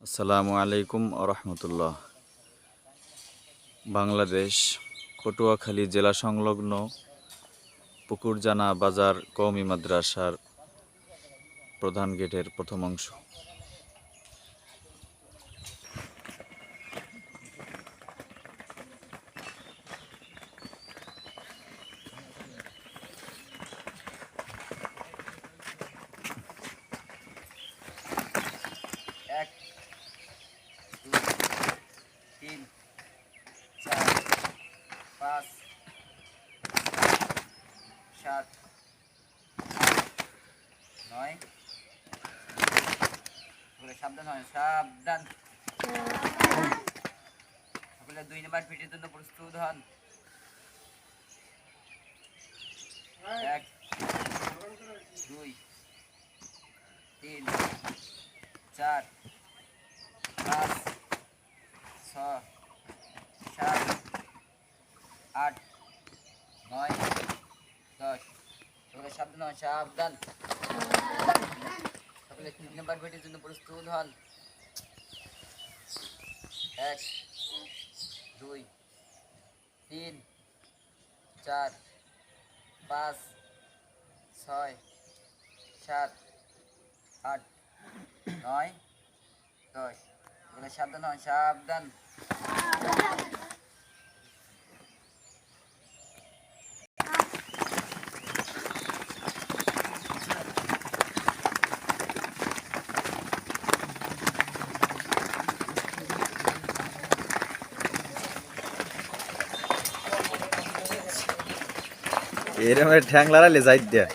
আসসালামু আলাইকুম আরহামতুল্লাহ। বাংলাদেশ পটুয়াখালী জেলা সংলগ্ন পুকুরজানা বাজার কওমি মাদ্রাসার প্রধান গেটের প্রথম অংশ। এক, দুই, তিন, চার, পাঁচ, সাত, নয়। সাবধান হয়, সাবধান। সকলে 2 নম্বর পিটির জন্য প্রস্তুত হন। 1, 2, 3, 4, 5, 6, 7, 8, 9, 10। সকলে সাবধান হন, সাবধান। সকলে 3 নম্বর পিটির জন্য প্রস্তুত হন। 1, 2, 3, 4, 5, 6, 7, 8, 9, 10। এগুলো সাবধান হন, সাবধান। এরকম ঠ্যাং লড়াইলে যাই দিয়া